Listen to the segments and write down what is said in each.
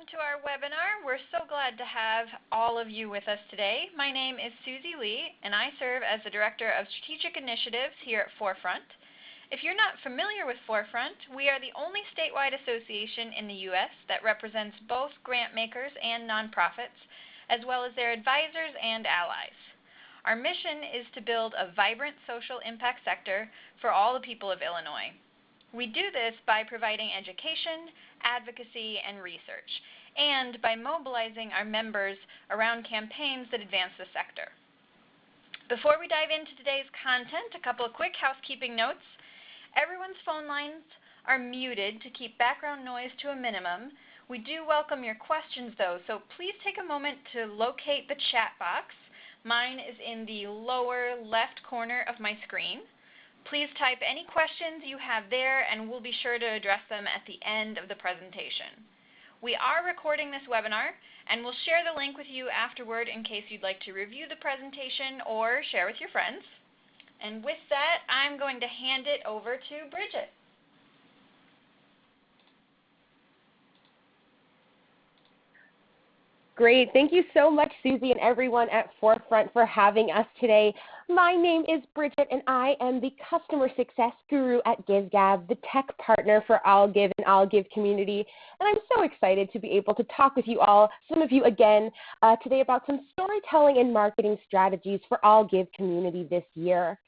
welcome to our webinar. We're so glad to have all of you with us today. My name is Susie Lee, and I serve as the Director of Strategic Initiatives here at Forefront. If you're not familiar with Forefront, we are the only statewide association in the U.S. that represents both grant makers and nonprofits, as well as their advisors and allies. Our mission is to build a vibrant social impact sector for all the people of Illinois. We do this by providing education, advocacy, and research, and by mobilizing our members around campaigns that advance the sector. Before we dive into today's content, a couple of quick housekeeping notes. Everyone's phone lines are muted to keep background noise to a minimum. We do welcome your questions, though, so please take a moment to locate the chat box. Mine is in the lower left corner of my screen. Please type any questions you have there, and we'll be sure to address them at the end of the presentation. We are recording this webinar, and we'll share the link with you afterward in case you'd like to review the presentation or share with your friends. And with that, I'm going to hand it over to Bridget. Great. Thank you so much, Susie, and everyone at Forefront for having us today. My name is Bridget, and I am the Customer Success Guru at GiveGab, the tech partner for ILGive and ILGive community. And I'm so excited to be able to talk with you all, some of you again, today about some storytelling and marketing strategies for ILGive community this year.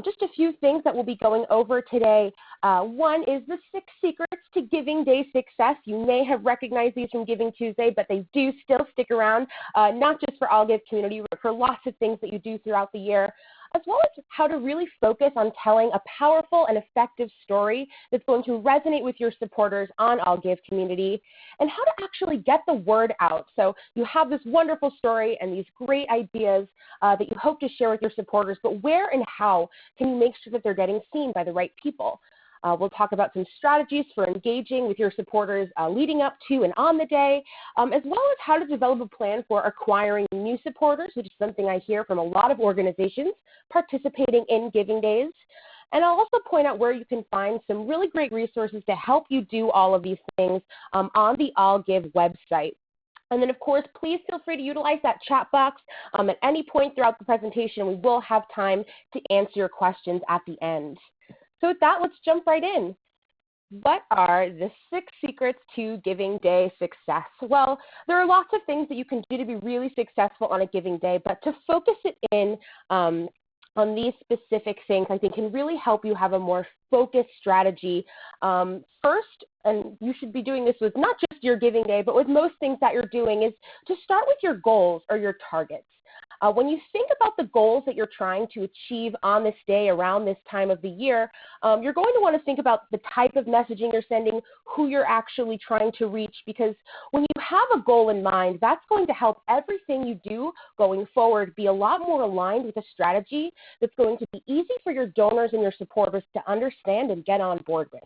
Just a few things that we'll be going over today. One is the 6 secrets to Giving Day success. You may have recognized these from Giving Tuesday, but they do still stick around, not just for ILGive community, but for lots of things that you do throughout the year, as well as how to really focus on telling a powerful and effective story that's going to resonate with your supporters on ILGive community, and how to actually get the word out. So you have this wonderful story and these great ideas that you hope to share with your supporters, but where and how can you make sure that they're getting seen by the right people? We'll talk about some strategies for engaging with your supporters leading up to and on the day, as well as how to develop a plan for acquiring new supporters, which is something I hear from a lot of organizations participating in Giving Days. And I'll also point out where you can find some really great resources to help you do all of these things on the ILGive website. And then, of course, please feel free to utilize that chat box at any point throughout the presentation. We will have time to answer your questions at the end. So with that, let's jump right in. What are the 6 secrets to Giving Day success? Well, there are lots of things that you can do to be really successful on a Giving Day, but to focus it in on these specific things, I think can really help you have a more focused strategy. First, and you should be doing this with not just your Giving Day, but with most things that you're doing, is to start with your goals or your targets. When you think about the goals that you're trying to achieve on this day around this time of the year, you're going to want to think about the type of messaging you're sending, who you're actually trying to reach, because when you have a goal in mind, that's going to help everything you do going forward be a lot more aligned with a strategy that's going to be easy for your donors and your supporters to understand and get on board with.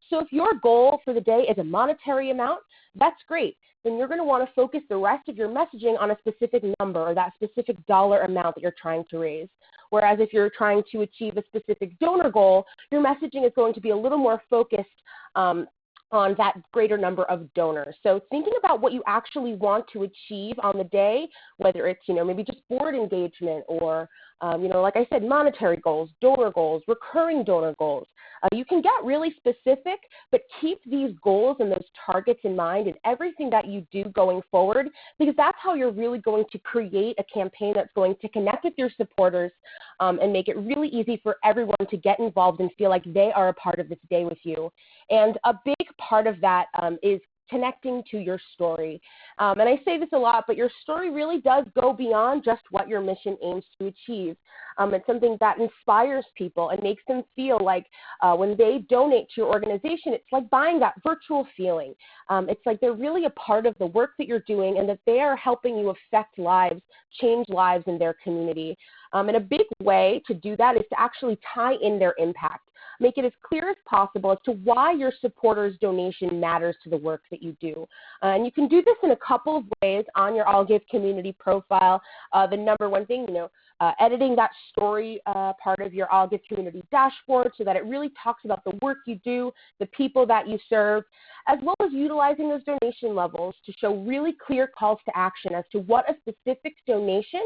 So if your goal for the day is a monetary amount, that's great. Then you're going to want to focus the rest of your messaging on a specific number or that specific dollar amount that you're trying to raise. Whereas if you're trying to achieve a specific donor goal, your messaging is going to be a little more focused on that greater number of donors. So thinking about what you actually want to achieve on the day, whether it's, maybe just board engagement or, like I said, monetary goals, donor goals, recurring donor goals. You can get really specific, but keep these goals and those targets in mind in everything that you do going forward, because that's how you're really going to create a campaign that's going to connect with your supporters and make it really easy for everyone to get involved and feel like they are a part of this day with you. And a big part of that is connecting to your story. And I say this a lot, but your story really does go beyond just what your mission aims to achieve. It's something that inspires people and makes them feel like when they donate to your organization, it's like buying that virtual feeling. It's like they're really a part of the work that you're doing and that they are helping you affect lives, change lives in their community. And a big way to do that is to actually tie in their impact. Make it as clear as possible as to why your supporters' donation matters to the work that you do. And you can do this in a couple of ways on your ILGive community profile. The number one thing, editing that story part of your ILGive community dashboard so that it really talks about the work you do, the people that you serve, as well as utilizing those donation levels to show really clear calls to action as to what a specific donation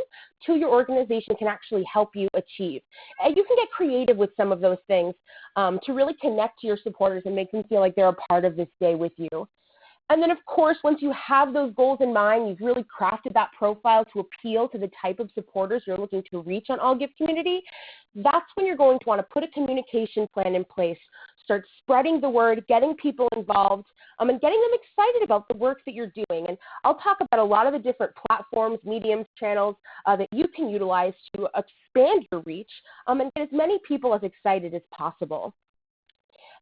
to your organization can actually help you achieve. And you can get creative with some of those things to really connect to your supporters and make them feel like they're a part of this day with you. And then, of course, once you have those goals in mind, you've really crafted that profile to appeal to the type of supporters you're looking to reach on ILGive Community, that's when you're going to want to put a communication plan in place, start spreading the word, getting people involved, and getting them excited about the work that you're doing. And I'll talk about a lot of the different platforms, mediums, channels that you can utilize to expand your reach and get as many people as excited as possible.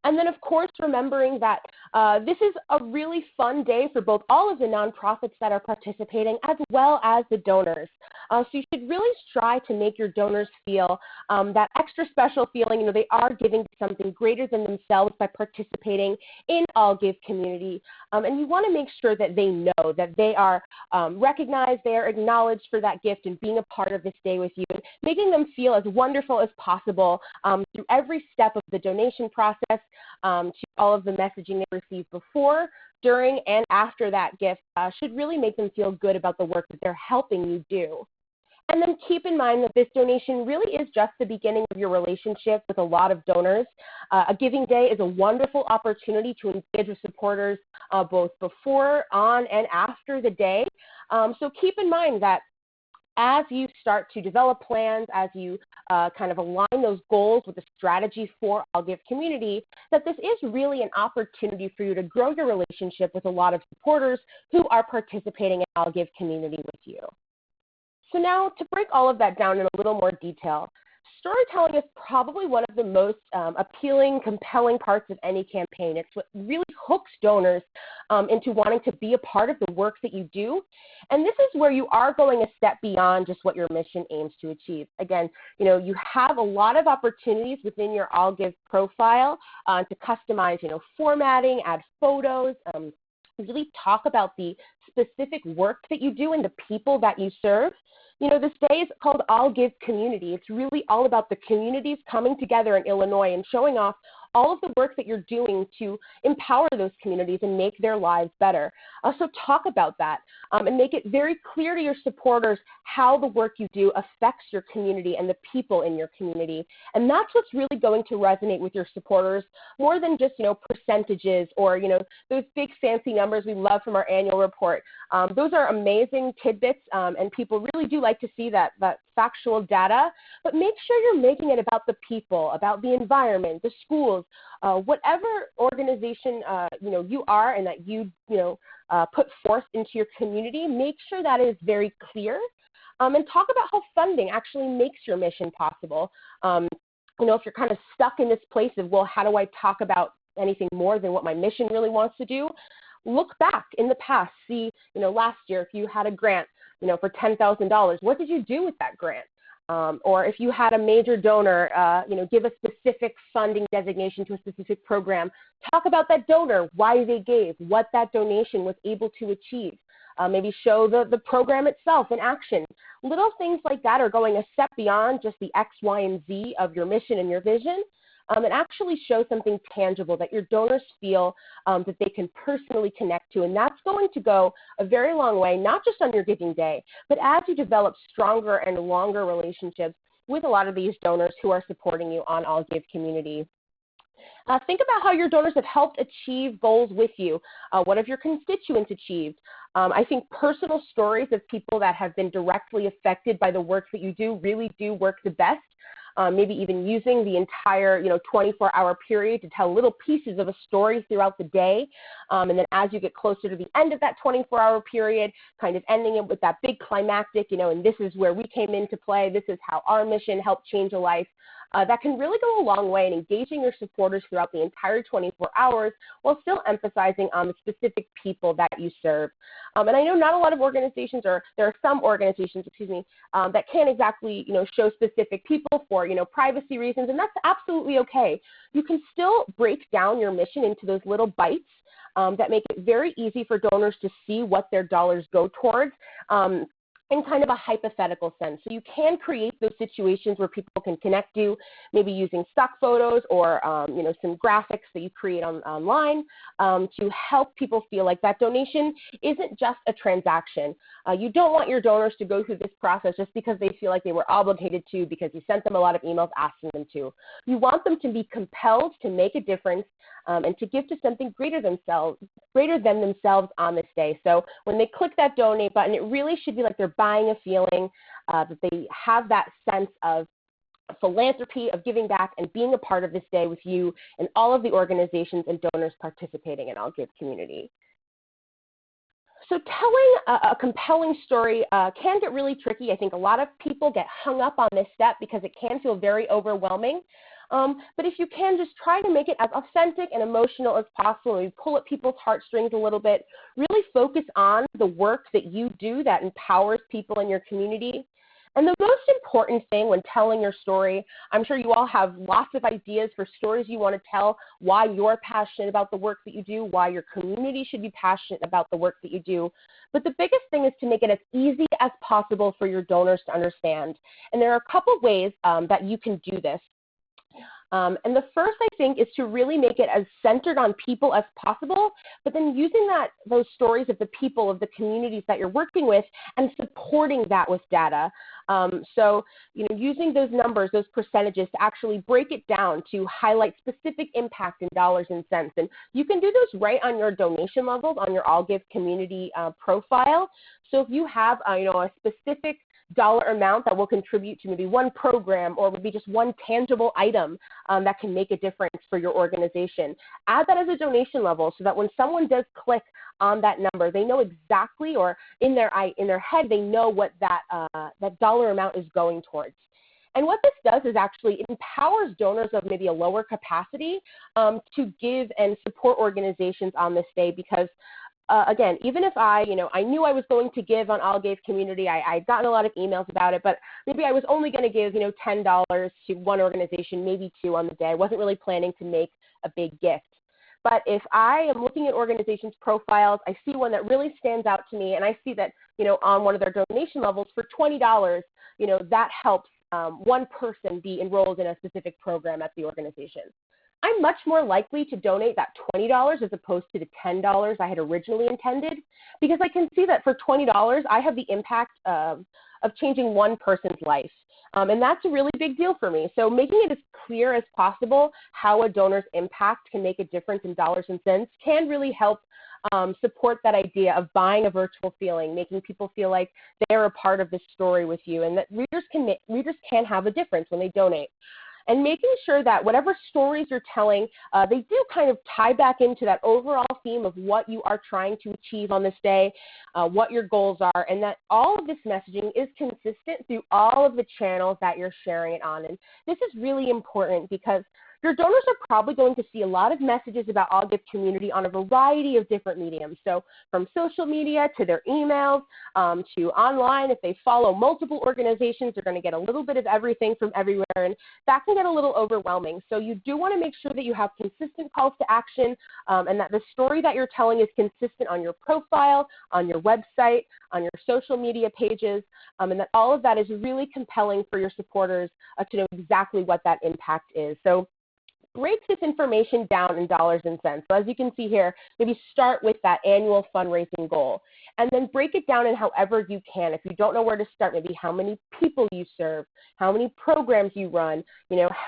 And then, of course, remembering that this is a really fun day for both all of the nonprofits that are participating as well as the donors. So you should really try to make your donors feel that extra special feeling, they are giving something greater than themselves by participating in ILGive Community. And you want to make sure that they know that they are recognized, they are acknowledged for that gift and being a part of this day with you, and making them feel as wonderful as possible through every step of the donation process, to all of the messaging they received before, during, and after that gift should really make them feel good about the work that they're helping you do. And then keep in mind that this donation really is just the beginning of your relationship with a lot of donors. A giving day is a wonderful opportunity to engage with supporters both before, on, and after the day. So keep in mind that as you start to develop plans, as you kind of align those goals with the strategy for ILGive Community, that this is really an opportunity for you to grow your relationship with a lot of supporters who are participating in ILGive Community with you. So now, to break all of that down in a little more detail, storytelling is probably one of the most appealing, compelling parts of any campaign. It's what really hooks donors into wanting to be a part of the work that you do. And this is where you are going a step beyond just what your mission aims to achieve. Again, you have a lot of opportunities within your ILGive profile to customize, formatting, add photos, really talk about the specific work that you do and the people that you serve. This day is called ILGive Community. It's really all about the communities coming together in Illinois and showing off all of the work that you're doing to empower those communities and make their lives better. So talk about that and make it very clear to your supporters how the work you do affects your community and the people in your community. And that's what's really going to resonate with your supporters more than just, percentages or, those big fancy numbers we love from our annual report. Those are amazing tidbits and people really do like to see that factual data, but make sure you're making it about the people, about the environment, the schools, whatever organization you are and that you put forth into your community. Make sure that is very clear, and talk about how funding actually makes your mission possible. If you're kind of stuck in this place of, well, how do I talk about anything more than what my mission really wants to do? Look back in the past. See, last year if you had a grant, for $10,000, what did you do with that grant? Or if you had a major donor, give a specific funding designation to a specific program. Talk about that donor, why they gave, what that donation was able to achieve. Maybe show the program itself in action. Little things like that are going a step beyond just the X, Y, and Z of your mission and your vision. And actually show something tangible that your donors feel that they can personally connect to. And that's going to go a very long way, not just on your giving day, but as you develop stronger and longer relationships with a lot of these donors who are supporting you on ILGive Community. Think about how your donors have helped achieve goals with you. What have your constituents achieved? I think personal stories of people that have been directly affected by the work that you do really do work the best. Maybe even using the entire 24-hour period to tell little pieces of a story throughout the day. And then as you get closer to the end of that 24-hour period, kind of ending it with that big climactic, and this is where we came into play. This is how our mission helped change a life. That can really go a long way in engaging your supporters throughout the entire 24 hours while still emphasizing on the specific people that you serve. And I know not a lot of organizations, or there are some organizations, that can't exactly, show specific people for, privacy reasons, and that's absolutely okay. You can still break down your mission into those little bites that make it very easy for donors to see what their dollars go towards. in kind of a hypothetical sense. So you can create those situations where people can connect you, maybe using stock photos or some graphics that you create online to help people feel like that donation isn't just a transaction. You don't want your donors to go through this process just because they feel like they were obligated to because you sent them a lot of emails asking them to. You want them to be compelled to make a difference and to give to something greater than themselves on this day. So when they click that donate button, it really should be like they're buying a feeling, that they have that sense of philanthropy, of giving back, and being a part of this day with you and all of the organizations and donors participating in ILGive community. So telling a compelling story can get really tricky. I think a lot of people get hung up on this step because it can feel very overwhelming. But if you can, just try to make it as authentic and emotional as possible. You pull at people's heartstrings a little bit. Really focus on the work that you do that empowers people in your community. And the most important thing when telling your story, I'm sure you all have lots of ideas for stories you want to tell, why you're passionate about the work that you do, why your community should be passionate about the work that you do. But the biggest thing is to make it as easy as possible for your donors to understand. And there are a couple ways that you can do this. And the first, I think, is to really make it as centered on people as possible, but then using those stories of the people, of the communities that you're working with, and supporting that with data. So, using those numbers, those percentages, to actually break it down to highlight specific impact in dollars and cents. And you can do those right on your donation levels on your ILGive community profile. So if you have, a specific dollar amount that will contribute to maybe one program or maybe just one tangible item that can make a difference for your organization. Add that as a donation level so that when someone does click on that number, they know exactly, or in their head, they know what that dollar amount is going towards. And what this does is actually it empowers donors of maybe a lower capacity to give and support organizations on this day because again, even if I knew I was going to give on ILGive community, I'd gotten a lot of emails about it, but maybe I was only going to give, $10 to one organization, maybe two on the day. I wasn't really planning to make a big gift. But if I am looking at organizations' profiles, I see one that really stands out to me, and I see that, on one of their donation levels for $20, that helps one person be enrolled in a specific program at the organization. I'm much more likely to donate that $20 as opposed to the $10 I had originally intended because I can see that for $20, I have the impact of changing one person's life. And that's a really big deal for me. So making it as clear as possible how a donor's impact can make a difference in dollars and cents can really help support that idea of buying a virtual feeling, making people feel like they're a part of this story with you, and that readers can have a difference when they donate. And making sure that whatever stories you're telling, they do kind of tie back into that overall theme of what you are trying to achieve on this day, what your goals are, and that all of this messaging is consistent through all of the channels that you're sharing it on. And this is really important because your donors are probably going to see a lot of messages about ILGive community on a variety of different mediums. So from social media to their emails to online. If they follow multiple organizations, they're going to get a little bit of everything from everywhere, and that can get a little overwhelming. So you do want to make sure that you have consistent calls to action and that the story that you're telling is consistent on your profile, on your website, on your social media pages, and that all of that is really compelling for your supporters to know exactly what that impact is. So break this information down in dollars and cents. So as you can see here, maybe start with that annual fundraising goal and then break it down in however you can. If you don't know where to start, maybe how many people you serve, how many programs you run,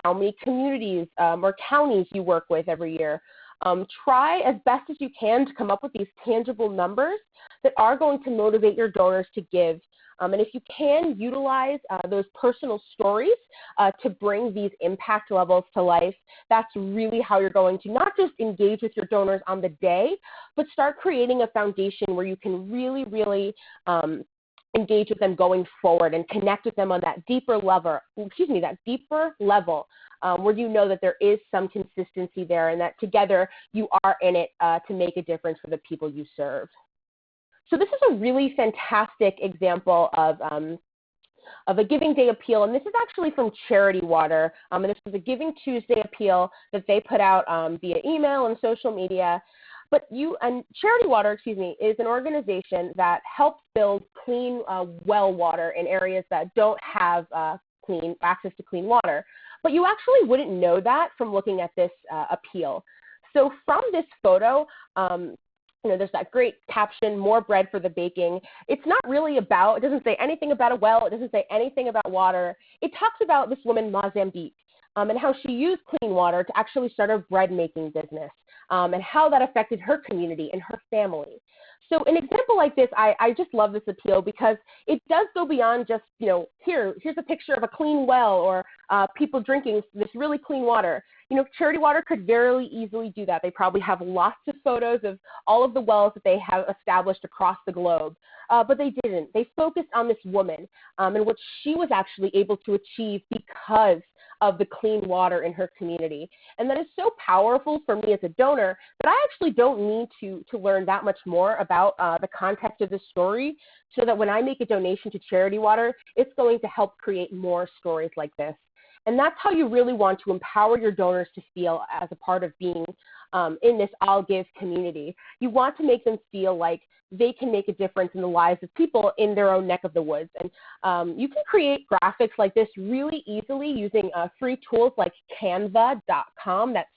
how many communities or counties you work with every year. Try as best as you can to come up with these tangible numbers that are going to motivate your donors to give. And if you can utilize those personal stories to bring these impact levels to life, that's really how you're going to not just engage with your donors on the day, but start creating a foundation where you can really, really engage with them going forward and connect with them on that deeper level, where you know that there is some consistency there and that together you are in it to make a difference for the people you serve. So this is a really fantastic example of a Giving Day appeal, and this is actually from Charity Water. And this is a Giving Tuesday appeal that they put out via email and social media. But Charity Water, is an organization that helps build clean well water in areas that don't have access to clean water. But you actually wouldn't know that from looking at this appeal. So from this photo, there's that great caption, more bread for the baking. It's not really about, it doesn't say anything about a well. It doesn't say anything about water. It talks about this woman, Mozambique, and how she used clean water to actually start a bread making business, and how that affected her community and her family. So an example like this, I just love this appeal because it does go beyond just, here's a picture of a clean well or people drinking this really clean water. Charity Water could very easily do that. They probably have lots of photos of all of the wells that they have established across the globe, but they didn't. They focused on this woman and what she was actually able to achieve because of the clean water in her community. And that is so powerful for me as a donor that I actually don't need to learn that much more about the context of the story, so that when I make a donation to Charity Water, it's going to help create more stories like this. And that's how you really want to empower your donors to feel as a part of being in this ILGive community. You want to make them feel like they can make a difference in the lives of people in their own neck of the woods. And you can create graphics like this really easily using free tools like canva.com. That's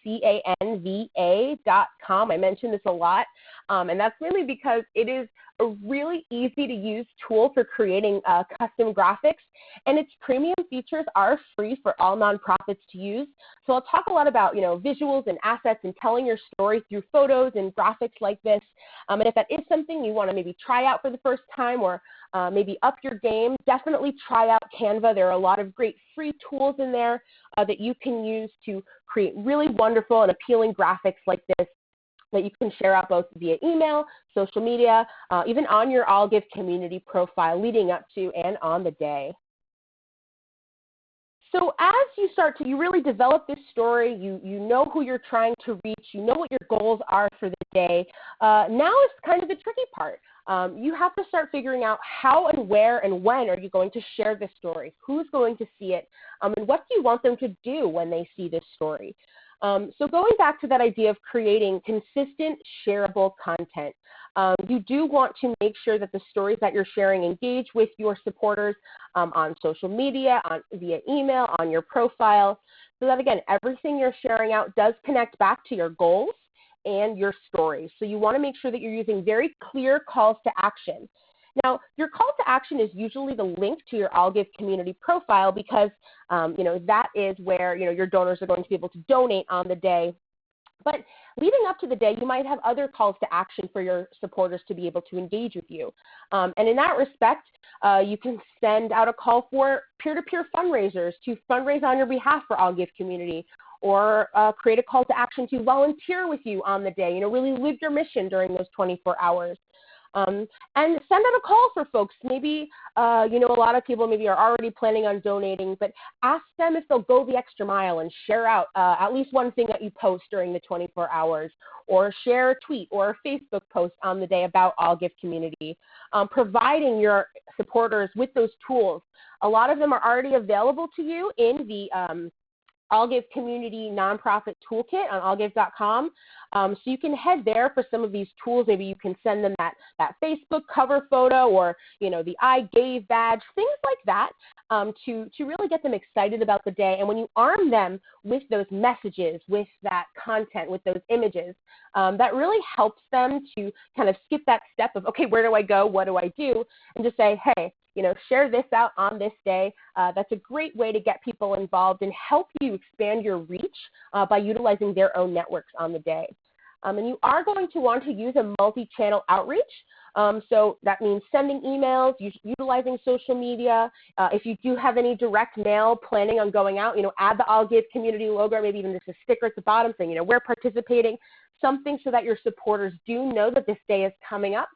canva.com. I mention this a lot, and that's really because it is a really easy to use tool for creating custom graphics, and its premium features are free for all nonprofits to use. So I'll talk a lot about visuals and assets and telling your story through photos and graphics like this. And if that is something you want to maybe try out for the first time, or maybe up your game, definitely try out Canva. There are a lot of great free tools in there that you can use to create really wonderful and appealing graphics like this that you can share out both via email, social media, even on your ILGive community profile leading up to and on the day. So as you really develop this story, you know who you're trying to reach, you know what your goals are for the day. Now is kind of the tricky part. You have to start figuring out how and where and when are you going to share this story, who's going to see it, and what do you want them to do when they see this story. So going back to that idea of creating consistent, shareable content, you do want to make sure that the stories that you're sharing engage with your supporters on social media, via email, on your profile, so that, again, everything you're sharing out does connect back to your goals and your story. So you want to make sure that you're using very clear calls to action. Now, your call to action is usually the link to your ILGive community profile because, that is where, your donors are going to be able to donate on the day. But leading up to the day, you might have other calls to action for your supporters to be able to engage with you. And in that respect, you can send out a call for peer-to-peer fundraisers to fundraise on your behalf for ILGive community, or create a call to action to volunteer with you on the day, really live your mission during those 24 hours. And send out a call for folks. Maybe, a lot of people maybe are already planning on donating, but ask them if they'll go the extra mile and share out at least one thing that you post during the 24 hours, or share a tweet or a Facebook post on the day about ILGive community. Providing your supporters with those tools. A lot of them are already available to you in the ILGive Community Nonprofit Toolkit on ILGive.com. So you can head there for some of these tools. Maybe you can send them that Facebook cover photo, or the ILGive badge, things like that, to really get them excited about the day. And when you arm them with those messages, with that content, with those images, that really helps them to kind of skip that step of, okay, where do I go? What do I do? And just say, hey, share this out on this day. That's a great way to get people involved and help you expand your reach by utilizing their own networks on the day. And you are going to want to use a multi-channel outreach. So that means sending emails, utilizing social media. If you do have any direct mail planning on going out, add the ILGive community logo, maybe even just a sticker at the bottom saying, we're participating, something so that your supporters do know that this day is coming up.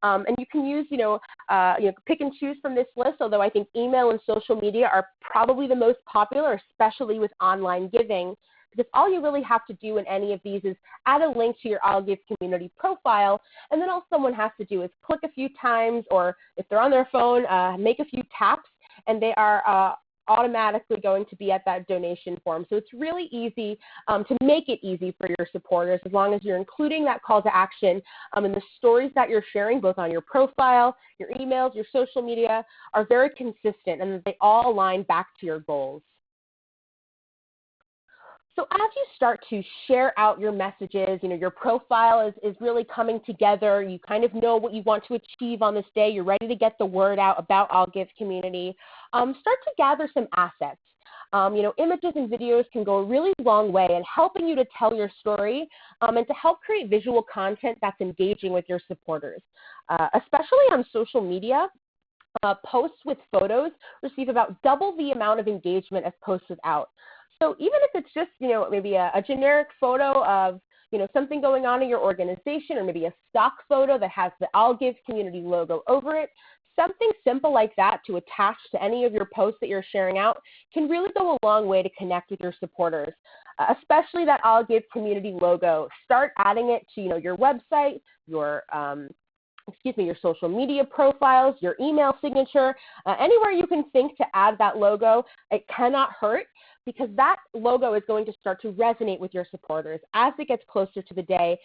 And you can use, pick and choose from this list, although I think email and social media are probably the most popular, especially with online giving, because all you really have to do in any of these is add a link to your ILGive community profile, and then all someone has to do is click a few times, or if they're on their phone, make a few taps, and they are automatically going to be at that donation form. So it's really easy to make it easy for your supporters, as long as you're including that call to action, and the stories that you're sharing both on your profile, your emails, your social media are very consistent, and they all align back to your goals. So as you start to share out your messages, your profile is really coming together. You kind of know what you want to achieve on this day. You're ready to get the word out about ILGive community. Start to gather some assets. Images and videos can go a really long way in helping you to tell your story and to help create visual content that's engaging with your supporters. Especially on social media, posts with photos receive about double the amount of engagement as posts without. So even if it's just, maybe a generic photo of, something going on in your organization, or maybe a stock photo that has the ILGive community logo over it, something simple like that to attach to any of your posts that you're sharing out can really go a long way to connect with your supporters, especially that ILGive community logo. Start adding it to, your website, your social media profiles, your email signature, anywhere you can think to add that logo. It cannot hurt, because that logo is going to start to resonate with your supporters. As it gets closer to the day,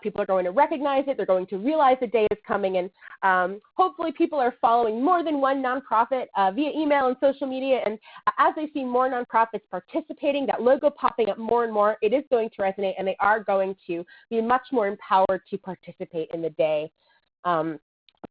people are going to recognize it. They're going to realize the day is coming, and hopefully people are following more than one nonprofit via email and social media, and as they see more nonprofits participating, that logo popping up more and more, it is going to resonate, and they are going to be much more empowered to participate in the day.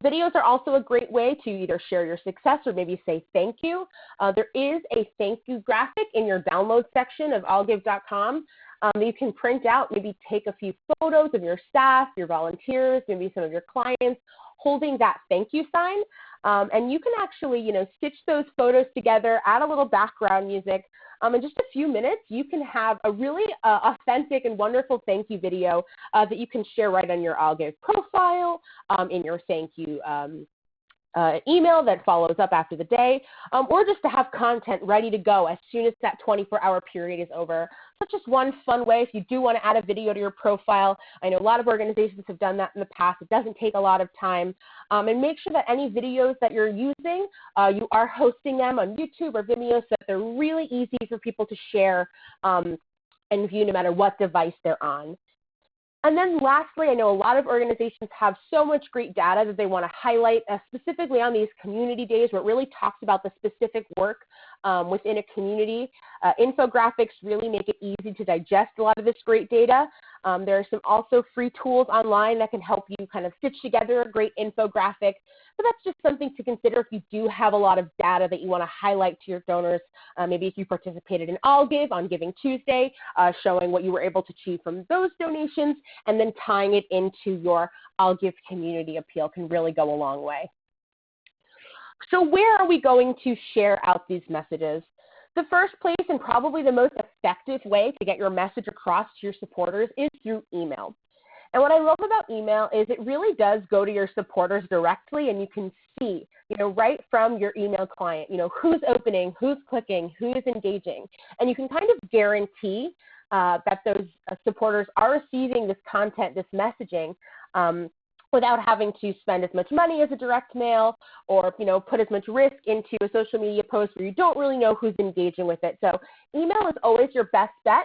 Videos are also a great way to either share your success or maybe say thank you. There is a thank you graphic in your download section of ILGive.com that you can print out, maybe take a few photos of your staff, your volunteers, maybe some of your clients holding that thank you sign. And you can actually, stitch those photos together, add a little background music. In just a few minutes, you can have a really authentic and wonderful thank you video that you can share right on your ILGive profile, in your thank you email that follows up after the day, or just to have content ready to go as soon as that 24-hour period is over. So just one fun way if you do want to add a video to your profile. I know a lot of organizations have done that in the past. It doesn't take a lot of time. And make sure that any videos that you're using, you are hosting them on YouTube or Vimeo so that they're really easy for people to share and view no matter what device they're on. And then lastly, I know a lot of organizations have so much great data that they want to highlight, specifically on these community days where it really talks about the specific work within a community. Infographics really make it easy to digest a lot of this great data. There are some also free tools online that can help you kind of stitch together a great infographic. But that's just something to consider if you do have a lot of data that you want to highlight to your donors. Maybe if you participated in ILGive on Giving Tuesday, showing what you were able to achieve from those donations, and then tying it into your ILGive community appeal can really go a long way. So where are we going to share out these messages? The first place and probably the most effective way to get your message across to your supporters is through email. And what I love about email is it really does go to your supporters directly, and you can see, right from your email client, who's opening, who's clicking, who's engaging. And you can kind of guarantee that those supporters are receiving this content, this messaging, without having to spend as much money as a direct mail or, put as much risk into a social media post where you don't really know who's engaging with it. So email is always your best bet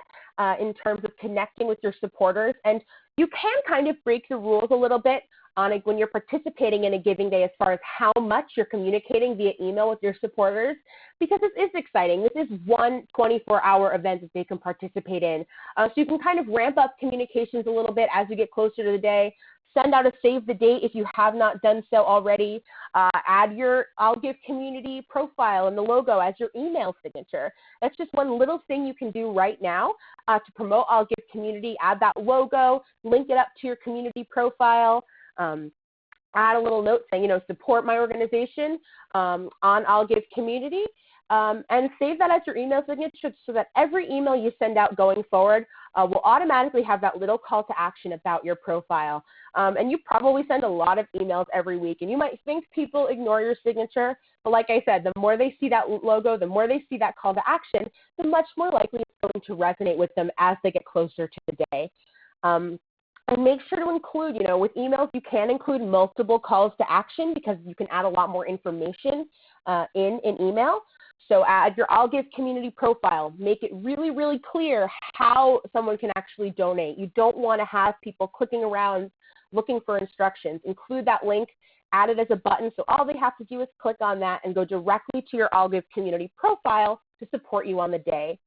in terms of connecting with your supporters. And you can kind of break the rules a little bit on it when you're participating in a giving day as far as how much you're communicating via email with your supporters, because this is exciting. This is one 24-hour event that they can participate in. So you can kind of ramp up communications a little bit as you get closer to the day. Send out a save the date if you have not done so already. Add your ILGive community profile and the logo as your email signature. That's just one little thing you can do right now to promote ILGive community. Add that logo, link it up to your community profile. Add a little note saying, support my organization on ILGive community. And save that as your email signature so that every email you send out going forward will automatically have that little call to action about your profile. And you probably send a lot of emails every week, and you might think people ignore your signature, but like I said, the more they see that logo, the more they see that call to action, the much more likely it's going to resonate with them as they get closer to the day. And make sure to include, with emails, you can include multiple calls to action because you can add a lot more information in an email. So add your ILGive community profile. Make it really, really clear how someone can actually donate. You don't want to have people clicking around looking for instructions. Include that link, add it as a button, so all they have to do is click on that and go directly to your ILGive community profile to support you on the day.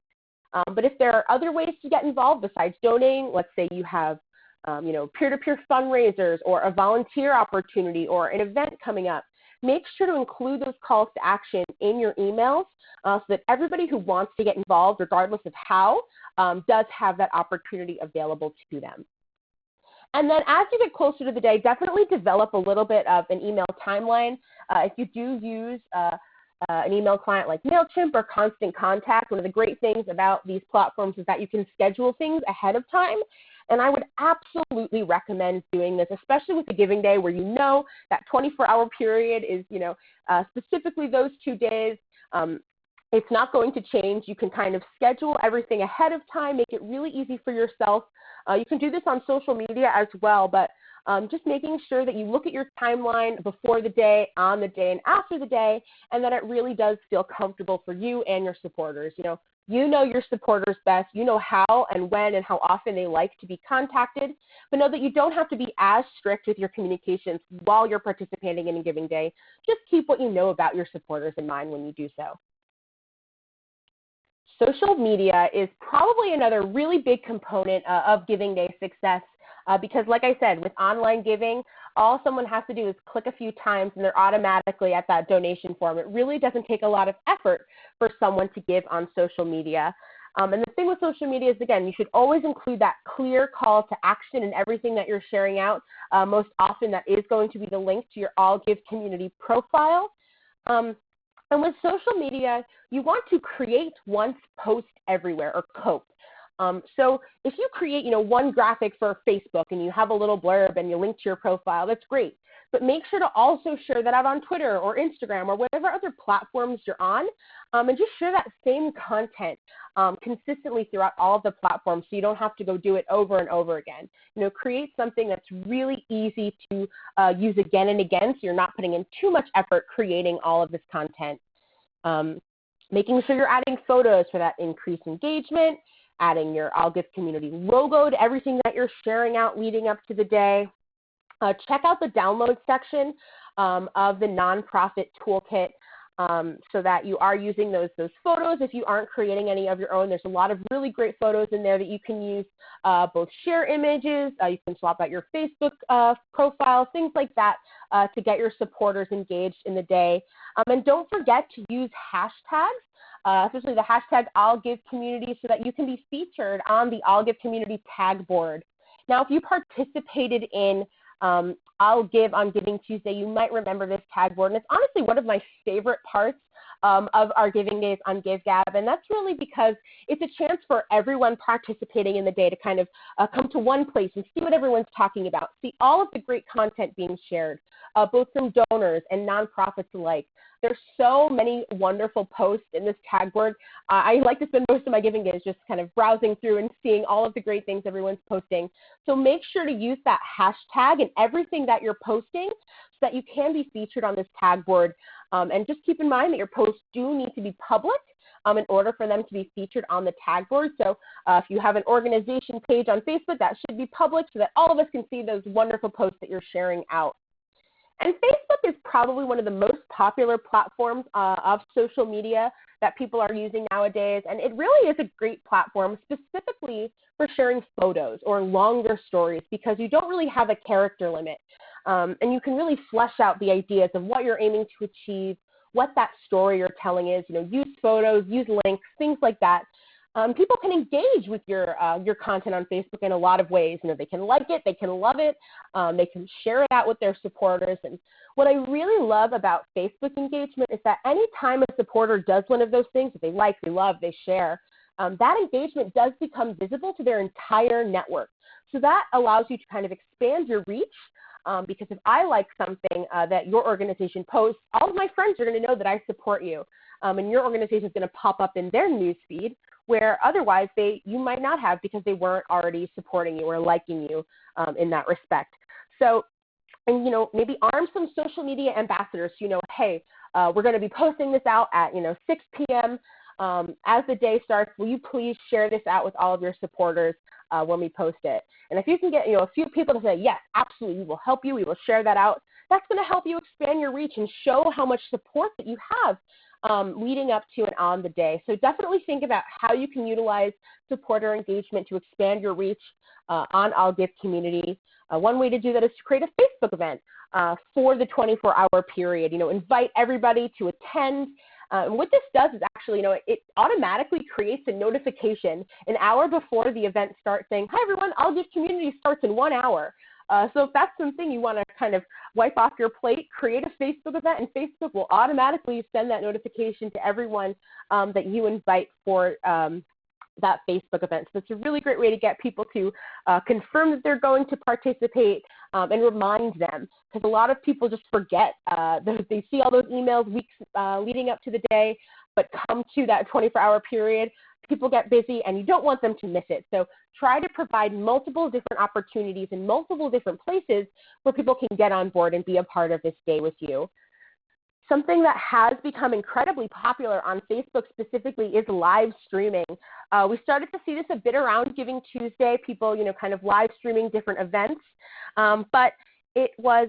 But if there are other ways to get involved besides donating, let's say you have peer-to-peer fundraisers or a volunteer opportunity or an event coming up, make sure to include those calls to action in your emails so that everybody who wants to get involved, regardless of how, does have that opportunity available to them. And then as you get closer to the day, definitely develop a little bit of an email timeline. If you do use an email client like MailChimp or Constant Contact, one of the great things about these platforms is that you can schedule things ahead of time. And I would absolutely recommend doing this, especially with the Giving Day where you know that 24-hour period is, specifically those 2 days. It's not going to change. You can kind of schedule everything ahead of time, make it really easy for yourself. You can do this on social media as well, but just making sure that you look at your timeline before the day, on the day, and after the day, and that it really does feel comfortable for you and your supporters. You know your supporters best. You know how and when and how often they like to be contacted, but know that you don't have to be as strict with your communications while you're participating in a Giving Day. Just keep what you know about your supporters in mind when you do so. Social media is probably another really big component of Giving Day success because, like I said, with online giving, all someone has to do is click a few times and they're automatically at that donation form. It really doesn't take a lot of effort for someone to give on social media. And the thing with social media is, again, you should always include that clear call to action in everything that you're sharing out. Most often that is going to be the link to your ILGive community profile. And with social media, you want to create once, post everywhere, or COPE. So if you create, one graphic for Facebook and you have a little blurb and you link to your profile, that's great. But make sure to also share that out on Twitter or Instagram or whatever other platforms you're on, and just share that same content consistently throughout all of the platforms so you don't have to go do it over and over again. Create something that's really easy to use again and again so you're not putting in too much effort creating all of this content. Making sure you're adding photos for that increased engagement, adding your ILGive community logo to everything that you're sharing out leading up to the day. Check out the download section of the Nonprofit Toolkit so that you are using those photos. If you aren't creating any of your own, there's a lot of really great photos in there that you can use, both share images, you can swap out your Facebook profile, things like that to get your supporters engaged in the day. And don't forget to use hashtags, especially the hashtag ILGiveCommunity, so that you can be featured on the ILGive community tag board. Now, if you participated in ILGive on Giving Tuesday, you might remember this tag board, and it's honestly one of my favorite parts of our Giving Days on GiveGab, and that's really because it's a chance for everyone participating in the day to kind of come to one place and see what everyone's talking about, see all of the great content being shared, both from donors and nonprofits alike. There's so many wonderful posts in this tag board. I like to spend most of my Giving Days just kind of browsing through and seeing all of the great things everyone's posting. So make sure to use that hashtag in everything that you're posting so that you can be featured on this tag board. And just keep in mind that your posts do need to be public in order for them to be featured on the tag board. So if you have an organization page on Facebook, that should be public so that all of us can see those wonderful posts that you're sharing out. And Facebook is probably one of the most popular platforms of social media that people are using nowadays. And it really is a great platform specifically for sharing photos or longer stories because you don't really have a character limit. And you can really flesh out the ideas of what you're aiming to achieve, what that story you're telling is, use photos, use links, things like that. People can engage with your content on Facebook in a lot of ways. They can like it, they can love it, they can share it out with their supporters. And what I really love about Facebook engagement is that anytime a supporter does one of those things that they like, they love, they share, that engagement does become visible to their entire network. So that allows you to kind of expand your reach. Because if I like something that your organization posts, all of my friends are going to know that I support you. And your organization is going to pop up in their news feed where otherwise you might not have because they weren't already supporting you or liking you in that respect. So, and maybe arm some social media ambassadors. Hey, We're going to be posting this out at 6 p.m. As the day starts. Will you please share this out with all of your supporters when we post it? And if you can get a few people to say, yes, absolutely, we will help you, we will share that out, that's going to help you expand your reach and show how much support that you have leading up to and on the day. So definitely think about how you can utilize supporter engagement to expand your reach on ILGive community. One way to do that is to create a Facebook event for the 24-hour period. Invite everybody to attend. And what this does is actually, it automatically creates a notification an hour before the event starts saying, hi everyone, ILGive community starts in 1 hour. So if that's something you want to kind of wipe off your plate, create a Facebook event, and Facebook will automatically send that notification to everyone that you invite for that Facebook event. So it's a really great way to get people to confirm that they're going to participate and remind them, because a lot of people just forget. They see all those emails weeks leading up to the day, but come to that 24-hour period, people get busy and you don't want them to miss it. So try to provide multiple different opportunities in multiple different places where people can get on board and be a part of this day with you. Something that has become incredibly popular on Facebook specifically is live streaming. We started to see this a bit around Giving Tuesday, people, kind of live streaming different events. But it was,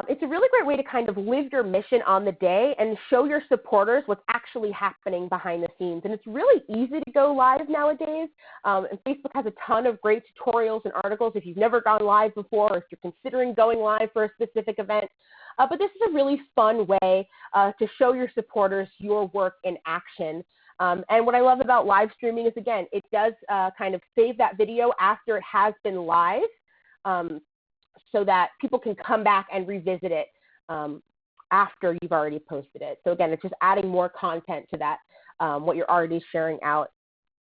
it's a really great way to kind of live your mission on the day and show your supporters what's actually happening behind the scenes. And it's really easy to go live nowadays. And Facebook has a ton of great tutorials and articles if you've never gone live before or if you're considering going live for a specific event. But this is a really fun way to show your supporters your work in action. And what I love about live streaming is, again, it does kind of save that video after it has been live. So that people can come back and revisit it after you've already posted it. So again, it's just adding more content to that, what you're already sharing out.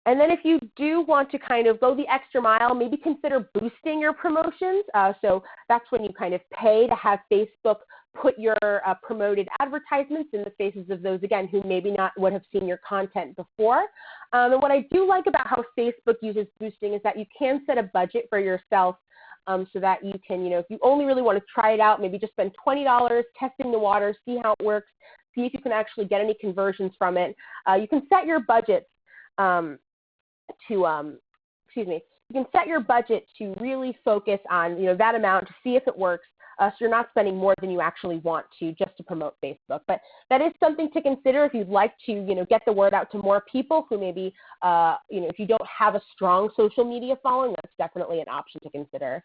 And then if you do want to kind of go the extra mile, maybe consider boosting your promotions. So that's when you kind of pay to have Facebook put your promoted advertisements in the faces of those, again, who maybe not would have seen your content before. And what I do like about how Facebook uses boosting is that you can set a budget for yourself so that you can, if you only really want to try it out, maybe just spend $20 testing the water, see how it works, see if you can actually get any conversions from it. You can set your budget you can set your budget to really focus on, that amount to see if it works. So you're not spending more than you actually want to just to promote Facebook. But that is something to consider if you'd like to, get the word out to more people who maybe, if you don't have a strong social media following, that's definitely an option to consider.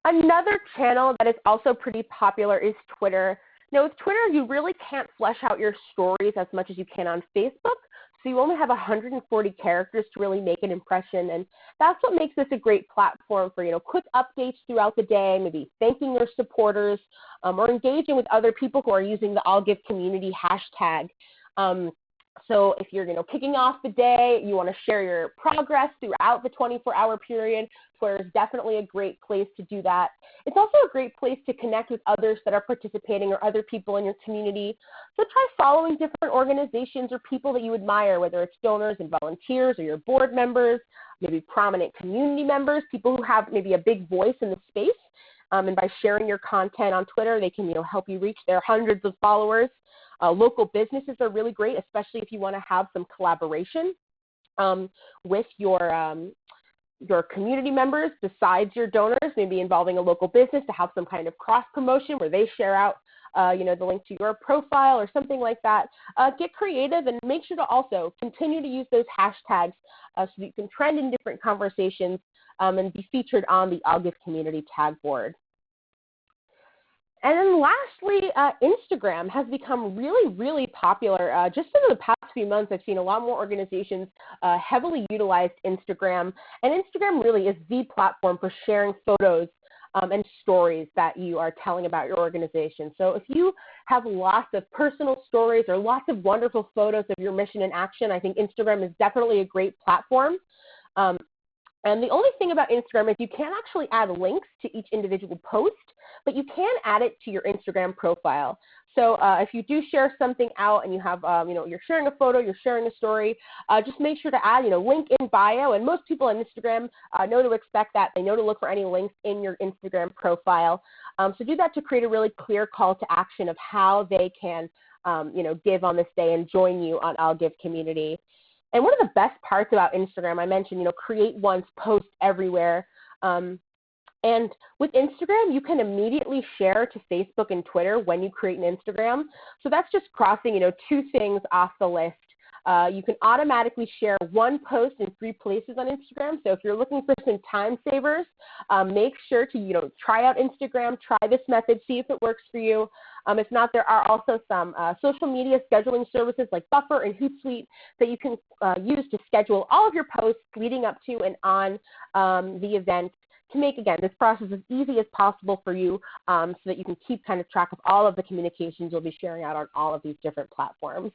Another channel that is also pretty popular is Twitter. Now, with Twitter, you really can't flesh out your stories as much as you can on Facebook. So you only have 140 characters to really make an impression, and that's what makes this a great platform for, quick updates throughout the day, maybe thanking your supporters, or engaging with other people who are using the ILGive community hashtag. So if you're, kicking off the day, you want to share your progress throughout the 24-hour period, Twitter is definitely a great place to do that. It's also a great place to connect with others that are participating or other people in your community. So try following different organizations or people that you admire, whether it's donors and volunteers or your board members, maybe prominent community members, people who have maybe a big voice in the space. And by sharing your content on Twitter, they can, help you reach their hundreds of followers. Local businesses are really great, especially if you want to have some collaboration with your community members besides your donors, maybe involving a local business to have some kind of cross promotion where they share out the link to your profile or something like that. Get creative and make sure to also continue to use those hashtags so that you can trend in different conversations and be featured on the ILGive community tag board. And then lastly, Instagram has become really, really popular. Just in the past few months, I've seen a lot more organizations heavily utilize Instagram. And Instagram really is the platform for sharing photos and stories that you are telling about your organization. So if you have lots of personal stories or lots of wonderful photos of your mission in action, I think Instagram is definitely a great platform. And the only thing about Instagram is you can't actually add links to each individual post, but you can add it to your Instagram profile. So if you do share something out and you have, you're sharing a photo, you're sharing a story, just make sure to add, link in bio. And most people on Instagram know to expect that. They know to look for any links in your Instagram profile. So do that to create a really clear call to action of how they can give on this day and join you on ILGive community. And one of the best parts about Instagram, I mentioned, create once, post everywhere. And with Instagram, you can immediately share to Facebook and Twitter when you create an Instagram. So that's just crossing, 2 things off the list. You can automatically share one post in 3 places on Instagram. So if you're looking for some time savers, make sure to try out Instagram, try this method, see if it works for you. If not, there are also some social media scheduling services like Buffer and Hootsuite that you can use to schedule all of your posts leading up to and on the event, to make, again, this process as easy as possible for you, so that you can keep kind of track of all of the communications you'll be sharing out on all of these different platforms.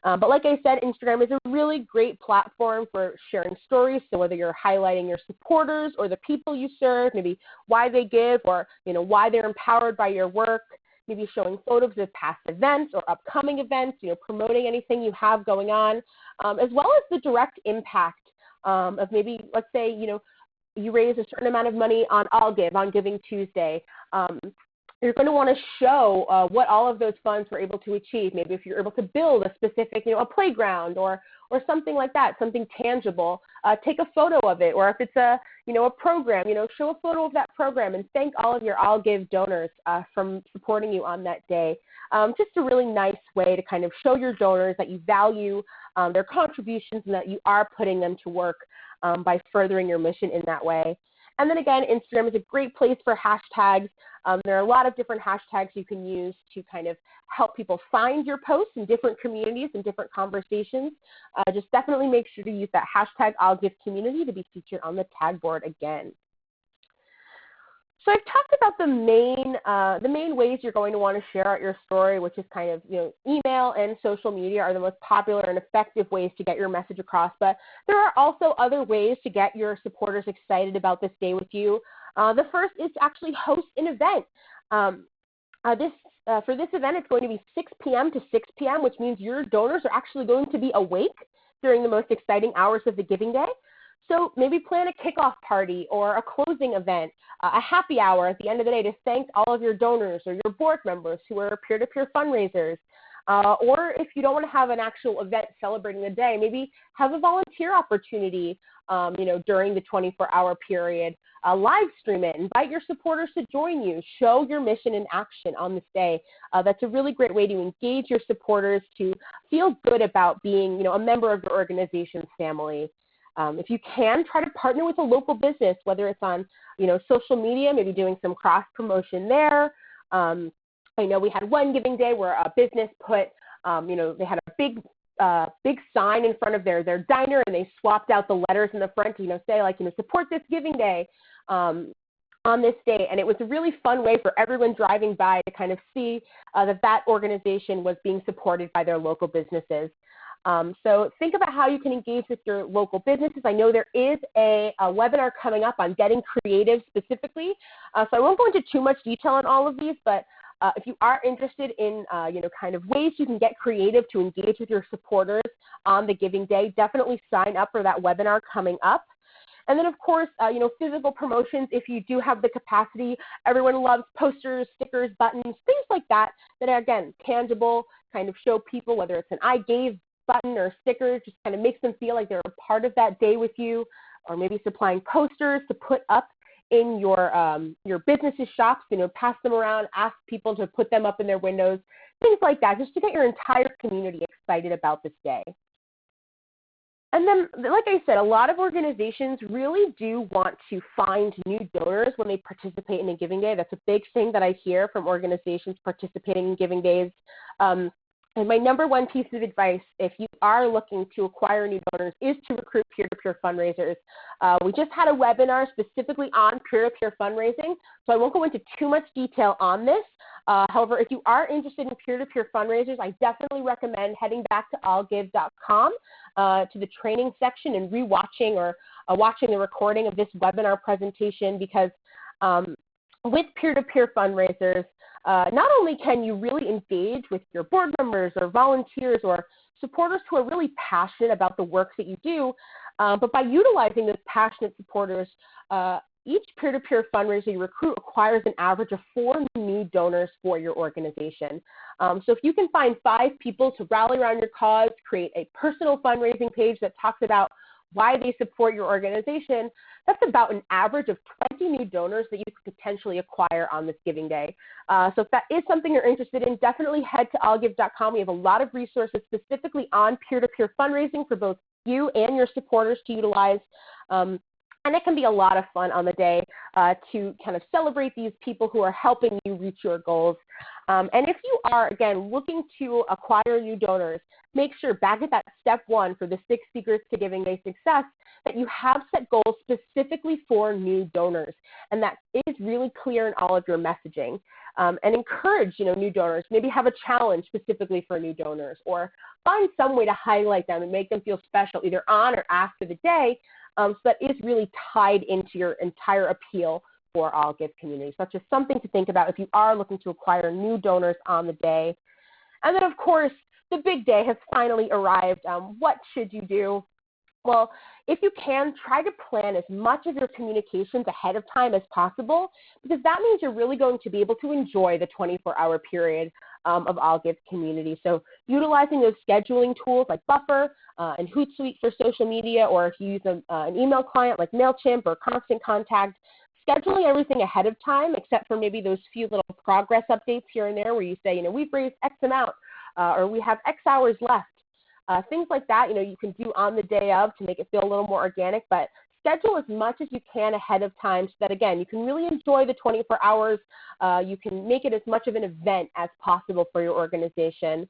But like I said, Instagram is a really great platform for sharing stories. So whether you're highlighting your supporters or the people you serve, maybe why they give, or why they're empowered by your work, maybe showing photos of past events or upcoming events, promoting anything you have going on, as well as the direct impact of maybe, let's say, you raise a certain amount of money on ILGive, on Giving Tuesday. You're going to want to show what all of those funds were able to achieve. Maybe if you're able to build a specific, a playground or something like that, something tangible, take a photo of it. Or if it's a program, show a photo of that program and thank all of your ILGive donors from supporting you on that day. Just a really nice way to kind of show your donors that you value their contributions and that you are putting them to work by furthering your mission in that way. And then again, Instagram is a great place for hashtags. There are a lot of different hashtags you can use to kind of help people find your posts in different communities and different conversations. Just definitely make sure to use that hashtag ILGiveCommunity to be featured on the tag board again. So I've talked about the main ways you're going to want to share out your story, which is kind of, email and social media are the most popular and effective ways to get your message across. But there are also other ways to get your supporters excited about this day with you. The first is to actually host an event. For this event, it's going to be 6 p.m. to 6 p.m., which means your donors are actually going to be awake during the most exciting hours of the giving day. So maybe plan a kickoff party or a closing event, a happy hour at the end of the day to thank all of your donors or your board members who are peer-to-peer fundraisers. Or if you don't want to have an actual event celebrating the day, maybe have a volunteer opportunity, during the 24-hour period. Live stream it, invite your supporters to join you, show your mission in action on this day. That's a really great way to engage your supporters to feel good about being, a member of your organization's family. If you can, try to partner with a local business, whether it's on, social media, maybe doing some cross promotion there. I know we had one giving day where a business put, they had a big sign in front of their diner, and they swapped out the letters in the front to, say like, support this giving day on this day. And it was a really fun way for everyone driving by to kind of see that organization was being supported by their local businesses. So think about how you can engage with your local businesses. I know there is a webinar coming up on getting creative specifically. So I won't go into too much detail on all of these, but if you are interested in, kind of ways you can get creative to engage with your supporters on the giving day, definitely sign up for that webinar coming up. And then, of course, physical promotions, if you do have the capacity. Everyone loves posters, stickers, buttons, things like that are, again, tangible, kind of show people, whether it's an I gave button or stickers, just kind of makes them feel like they're a part of that day with you, or maybe supplying posters to put up in your business's shops, pass them around, ask people to put them up in their windows, things like that, just to get your entire community excited about this day. And then, like I said, a lot of organizations really do want to find new donors when they participate in a giving day. That's a big thing that I hear from organizations participating in giving days. And my number one piece of advice, if you are looking to acquire new donors, is to recruit peer-to-peer fundraisers. We just had a webinar specifically on peer-to-peer fundraising, so I won't go into too much detail on this. However, if you are interested in peer-to-peer fundraisers, I definitely recommend heading back to ILGive.com to the training section and rewatching or watching the recording of this webinar presentation, because with peer-to-peer fundraisers, not only can you really engage with your board members or volunteers or supporters who are really passionate about the work that you do, but by utilizing those passionate supporters, each peer-to-peer fundraiser you recruit requires an average of 4 new donors for your organization. So if you can find 5 people to rally around your cause, create a personal fundraising page that talks about why they support your organization, that's about an average of 20 new donors that you could potentially acquire on this giving day. So if that is something you're interested in, definitely head to ILGive.com. We have a lot of resources specifically on peer-to-peer fundraising for both you and your supporters to utilize. And it can be a lot of fun on the day to kind of celebrate these people who are helping you reach your goals. And if you are, again, looking to acquire new donors, make sure back at that step 1 for the 6 Secrets to Giving Day Success that you have set goals specifically for new donors. And that is really clear in all of your messaging. And encourage, new donors. Maybe have a challenge specifically for new donors, or find some way to highlight them and make them feel special either on or after the day. So that is really tied into your entire appeal for ILGive community. So that's just something to think about if you are looking to acquire new donors on the day. And then, of course, the big day has finally arrived. What should you do? Well, if you can, try to plan as much of your communications ahead of time as possible, because that means you're really going to be able to enjoy the 24-hour period of ILGive community. So utilizing those scheduling tools like Buffer and Hootsuite for social media, or if you use an email client like MailChimp or Constant Contact, scheduling everything ahead of time, except for maybe those few little progress updates here and there where you say, we've raised X amount, or we have X hours left. Things like that, you can do on the day of to make it feel a little more organic, but schedule as much as you can ahead of time so that, again, you can really enjoy the 24 hours. You can make it as much of an event as possible for your organization.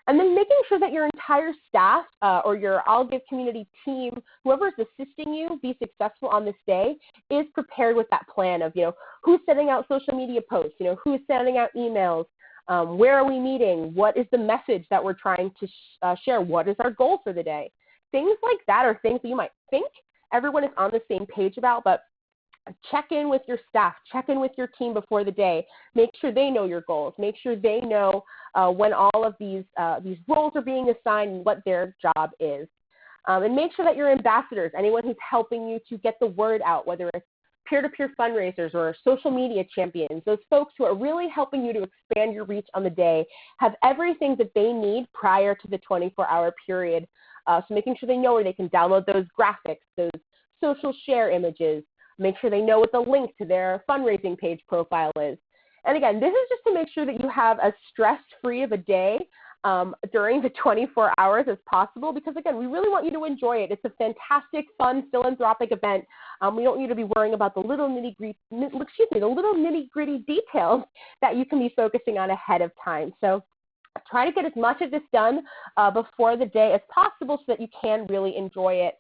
And then making sure that your entire staff or your ILGive community team, whoever is assisting you be successful on this day, is prepared with that plan of, who's sending out social media posts, who's sending out emails, where are we meeting, what is the message that we're trying to share, what is our goal for the day. Things like that are things that you might think everyone is on the same page about, but check in with your staff, check in with your team before the day. Make sure they know your goals. Make sure they know when all of these roles are being assigned and what their job is. And make sure that your ambassadors, anyone who's helping you to get the word out, whether it's peer-to-peer fundraisers or social media champions, those folks who are really helping you to expand your reach on the day, have everything that they need prior to the 24-hour period. So making sure they know where they can download those graphics, those social share images, make sure they know what the link to their fundraising page profile is. And again, this is just to make sure that you have as stress-free of a day during the 24 hours as possible, because again, we really want you to enjoy it. It's a fantastic, fun, philanthropic event. We don't want you to be worrying about the little nitty-gritty details that you can be focusing on ahead of time. So try to get as much of this done before the day as possible so that you can really enjoy it.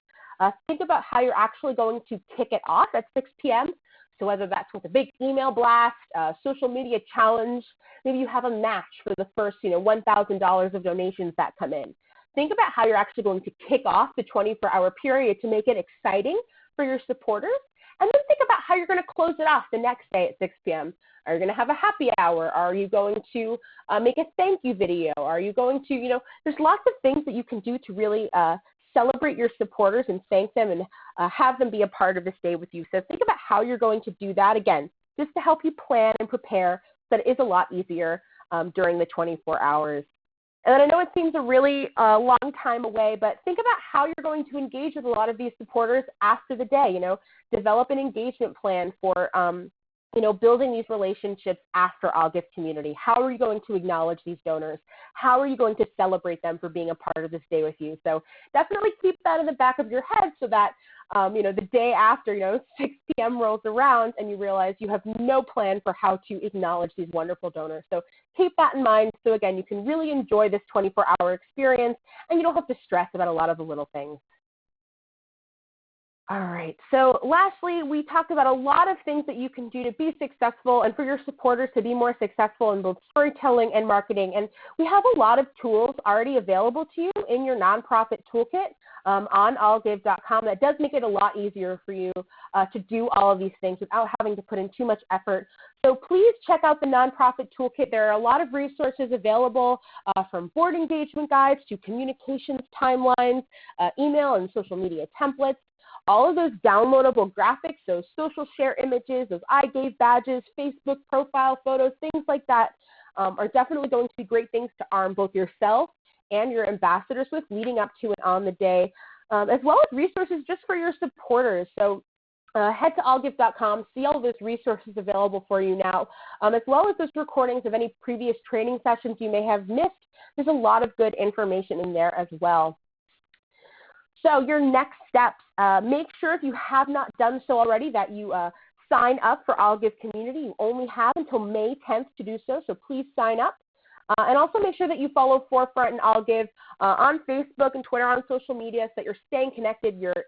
Think about how you're actually going to kick it off at 6 p.m. So whether that's with a big email blast, social media challenge, maybe you have a match for the first, $1,000 of donations that come in. Think about how you're actually going to kick off the 24-hour period to make it exciting for your supporters. And then think about how you're going to close it off the next day at 6 p.m. Are you going to have a happy hour? Are you going to make a thank you video? Are you going to, there's lots of things that you can do to really celebrate your supporters and thank them and have them be a part of this day with you. So think about how you're going to do that, again, just to help you plan and prepare so that it is a lot easier during the 24 hours. And I know it seems a really long time away, but think about how you're going to engage with a lot of these supporters after the day. Develop an engagement plan for building these relationships after ILGive community. How are you going to acknowledge these donors? How are you going to celebrate them for being a part of this day with you? So definitely keep that in the back of your head so that, the day after, 6 p.m. rolls around and you realize you have no plan for how to acknowledge these wonderful donors. So keep that in mind so, again, you can really enjoy this 24-hour experience and you don't have to stress about a lot of the little things. All right, so lastly, we talked about a lot of things that you can do to be successful and for your supporters to be more successful in both storytelling and marketing. And we have a lot of tools already available to you in your Nonprofit Toolkit on ILGive.com. That does make it a lot easier for you to do all of these things without having to put in too much effort. So please check out the Nonprofit Toolkit. There are a lot of resources available from board engagement guides to communications timelines, email and social media templates. all of those downloadable graphics, those social share images, those ILGive badges, Facebook profile photos, things like that are definitely going to be great things to arm both yourself and your ambassadors with leading up to and on the day, as well as resources just for your supporters. So head to ILGive.com, see all those resources available for you now, as well as those recordings of any previous training sessions you may have missed. There's a lot of good information in there as well. So your next steps, make sure if you have not done so already that you sign up for ILGive Community. You only have until May 10th to do so, so please sign up. And also make sure that you follow Forefront and ILGive on Facebook and Twitter, on social media, so that you're staying connected, you're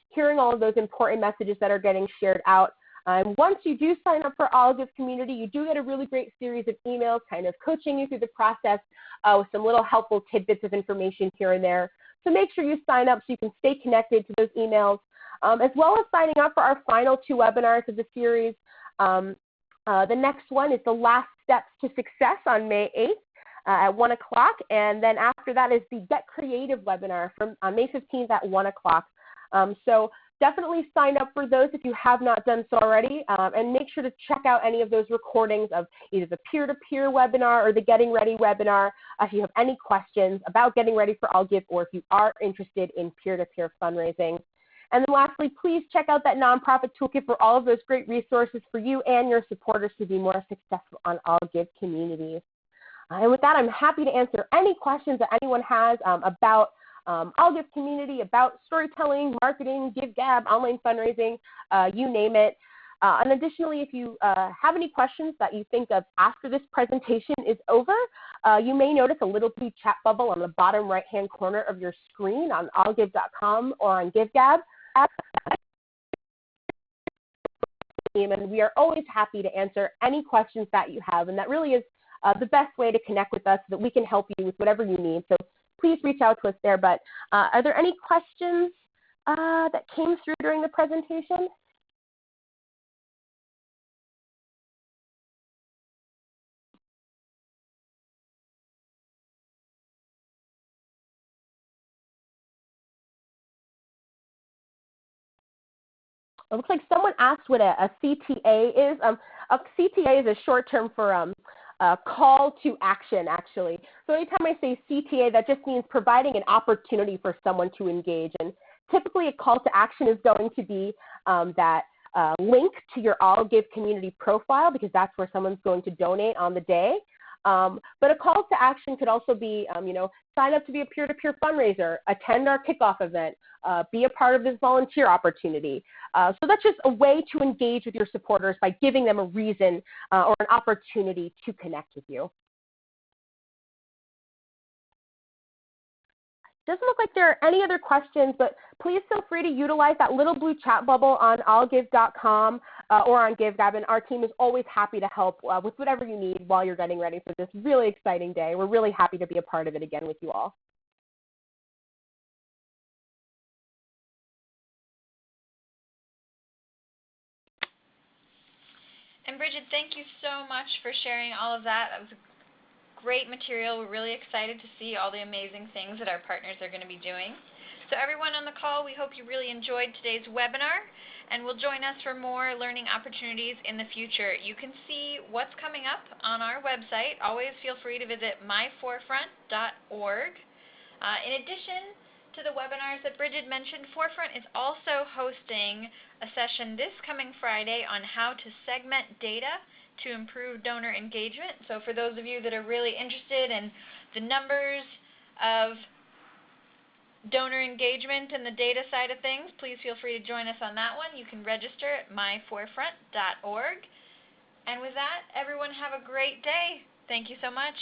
hearing all of those important messages that are getting shared out. And once you do sign up for ILGive Community, you do get a really great series of emails kind of coaching you through the process with some little helpful tidbits of information here and there. So make sure you sign up so you can stay connected to those emails, as well as signing up for our final 2 webinars of the series. The next one is the Last Steps to Success on May 8th at 1 o'clock. And then after that is the Get Creative webinar on May 15th at 1 o'clock. So definitely sign up for those if you have not done so already, and make sure to check out any of those recordings of either the peer-to-peer webinar or the Getting Ready webinar if you have any questions about getting ready for ILGive, or if you are interested in peer-to-peer fundraising. And then lastly, please check out that Nonprofit Toolkit for all of those great resources for you and your supporters to be more successful on ILGive communities. And with that, I'm happy to answer any questions that anyone has about ILGive community, about storytelling, marketing, GiveGab, online fundraising, you name it. And additionally, if you have any questions that you think of after this presentation is over, you may notice a little blue chat bubble on the bottom right-hand corner of your screen on ILGive.com or on GiveGab. And we are always happy to answer any questions that you have, and that really is the best way to connect with us so that we can help you with whatever you need. So please reach out to us there. But are there any questions that came through during the presentation? It looks like someone asked what a CTA is. A CTA is a short term for call to action, actually. So anytime I say CTA, that just means providing an opportunity for someone to engage. And typically a call to action is going to be that link to your ILGive community profile, because that's where someone's going to donate on the day. But a call to action could also be, sign up to be a peer-to-peer fundraiser, attend our kickoff event, be a part of this volunteer opportunity. So that's just a way to engage with your supporters by giving them a reason or an opportunity to connect with you. Doesn't look like there are any other questions, but please feel free to utilize that little blue chat bubble on ILGive.com or on GiveGab, and our team is always happy to help with whatever you need while you're getting ready for this really exciting day. We're really happy to be a part of it again with you all. And Bridget, thank you so much for sharing all of that. That was great material. We're really excited to see all the amazing things that our partners are going to be doing. So everyone on the call, we hope you really enjoyed today's webinar, and will join us for more learning opportunities in the future. You can see what's coming up on our website. Always feel free to visit myforefront.org. In addition to the webinars that Bridget mentioned, Forefront is also hosting a session this coming Friday on how to segment data to improve donor engagement. So for those of you that are really interested in the numbers of donor engagement and the data side of things, please feel free to join us on that one. You can register at myforefront.org. And with that, everyone have a great day. Thank you so much.